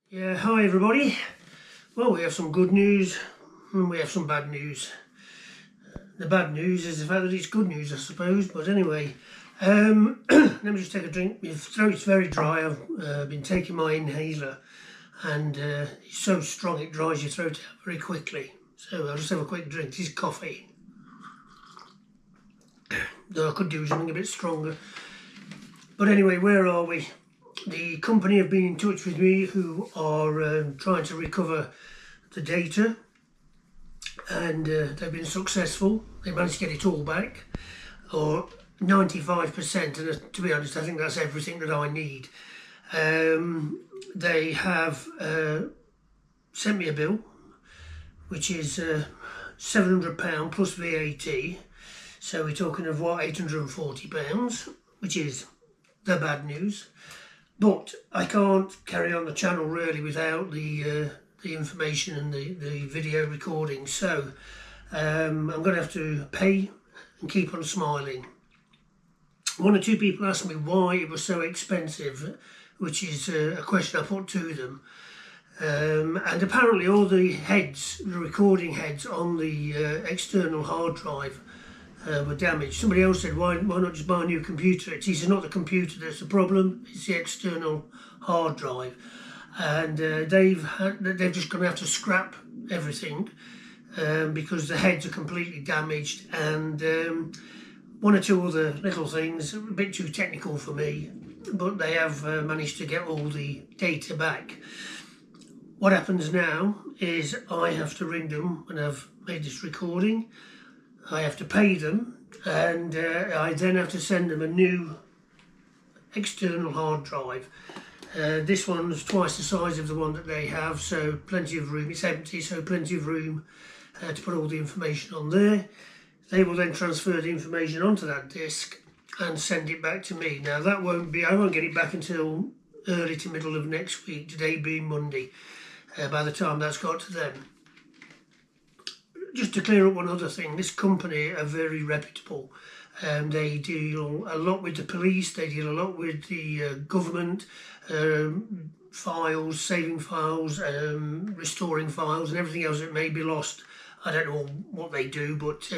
Yeah, hi everybody. Well, we have some good news and we have some bad news. The bad news is the fact that it's good news, I suppose, but anyway. Let me just take a drink. My throat's very dry. I've been taking my inhaler and it's so strong it dries your throat out very quickly. So I'll just have a quick drink. This is coffee. Though I could do something a bit stronger. But anyway, where are we? The company have been in touch with me who are trying to recover the data, and they've been successful. They managed to get it all back, or 95%, and to be honest I think that's everything that I need. They have sent me a bill which is £700 plus VAT, so we're talking of what, £840, which is the bad news. But I can't carry on the channel really without the information and the video recording, so I'm going to have to pay and keep on smiling. One or two people asked me why it was so expensive, which is a question I put to them. And apparently all the heads, the recording heads on the external hard drive were damaged. Somebody else said, why not just buy a new computer? It's not the computer that's the problem, it's the external hard drive. And they're just going to have to scrap everything because the heads are completely damaged, and one or two other little things, a bit too technical for me, but they have managed to get all the data back. What happens now is I have to ring them when I've made this recording. I have to pay them, and I then have to send them a new external hard drive. This one's twice the size of the one that they have, so plenty of room. It's empty, so plenty of room to put all the information on there. They will then transfer the information onto that disk and send it back to me. Now I won't get it back until early to middle of next week, today being Monday, by the time that's got to them. Just to clear up one other thing, this company are very reputable. They deal a lot with the police, they deal a lot with the government, files, saving files, restoring files and everything else that may be lost. I don't know what they do, but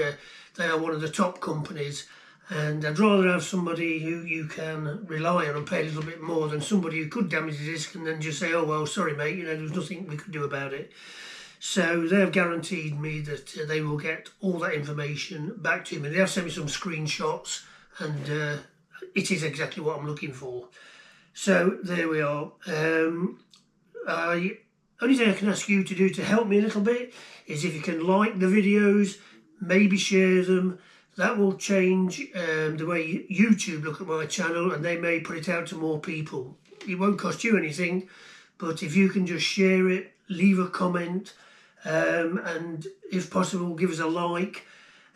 they are one of the top companies, and I'd rather have somebody who you can rely on and pay a little bit more than somebody who could damage the disc and then just say, oh well, sorry mate, there's nothing we could do about it. So they have guaranteed me that they will get all that information back to me. They have sent me some screenshots, and it is exactly what I'm looking for. So there we are. Only thing I can ask you to do to help me a little bit is if you can like the videos, maybe share them. That will change the way YouTube look at my channel, and they may put it out to more people. It won't cost you anything, but if you can just share it, leave a comment, and if possible give us a like.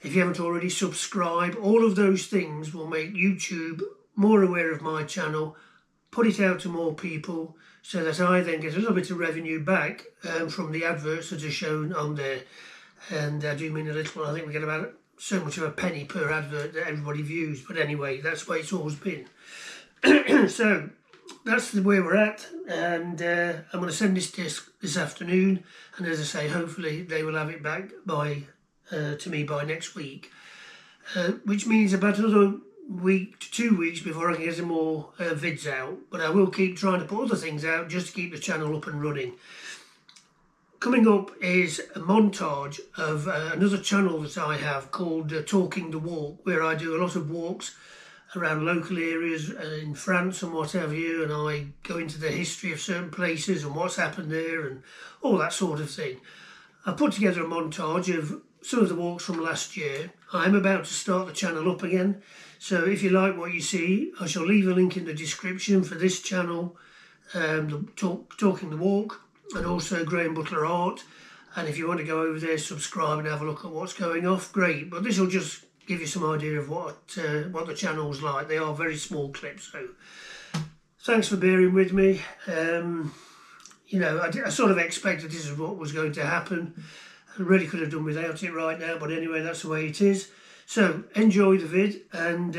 If you haven't already, subscribe. All of those things will make YouTube more aware of my channel, put it out to more people, so that I then get a little bit of revenue back from the adverts that are shown on there. And I do mean a little. I think we get about so much of a penny per advert that everybody views, but anyway, that's the way it's always been. So that's where we're at, and I'm going to send this disc this afternoon, and as I say, hopefully they will have it back to me by next week, which means about another week to 2 weeks before I can get some more vids out, but I will keep trying to put other things out just to keep the channel up and running. Coming up is a montage of another channel that I have called Talking the Walk, where I do a lot of walks around local areas in France and what have you, and I go into the history of certain places and what's happened there and all that sort of thing. I put together a montage of some of the walks from last year. I'm about to start the channel up again, so if you like what you see, I shall leave a link in the description for this channel, Talking the Walk, and also Graham Butler Art. And if you want to go over there, subscribe and have a look at what's going off, great. But this will just give you some idea of what the channel's like. They are very small clips, so thanks for bearing with me. I sort of expected this is what was going to happen. I really could have done without it right now, but anyway, that's the way it is. So enjoy the vid, and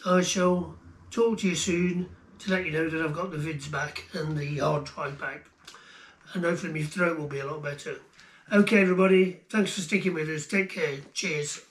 I shall talk to you soon to let you know that I've got the vids back and the hard drive back. and hopefully my throat will be a lot better. Okay everybody, thanks for sticking with us. Take care. Cheers.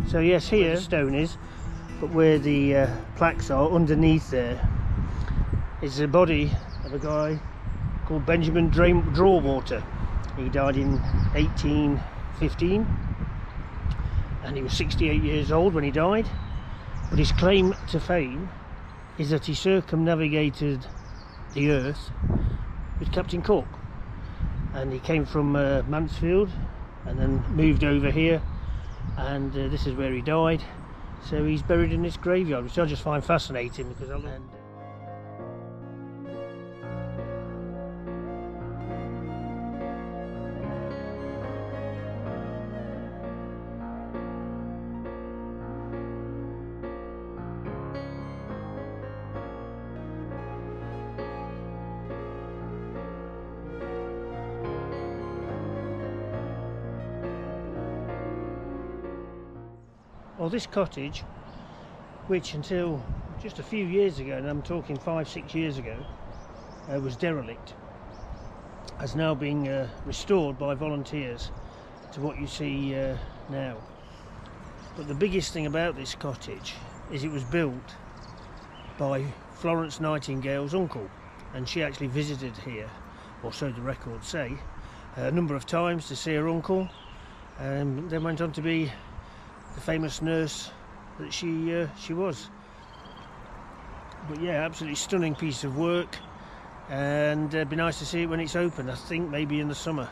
So yes, here the stone is, but where the plaques are underneath there is the body of a guy called Benjamin Drawwater. He died in 1815 and he was 68 years old when he died, but his claim to fame is that he circumnavigated the earth with Captain Cook, and he came from Mansfield and then moved over here, and this is where he died. So he's buried in this graveyard, which I just find fascinating because I love it. Well, this cottage, which until just a few years ago, and I'm talking 5-6 years ago, was derelict, has now been restored by volunteers to what you see now. But the biggest thing about this cottage is it was built by Florence Nightingale's uncle, and she actually visited here, or so the records say, a number of times to see her uncle, and then went on to be the famous nurse that she was. But yeah, absolutely stunning piece of work, and it'd be nice to see it when it's open. I think maybe in the summer.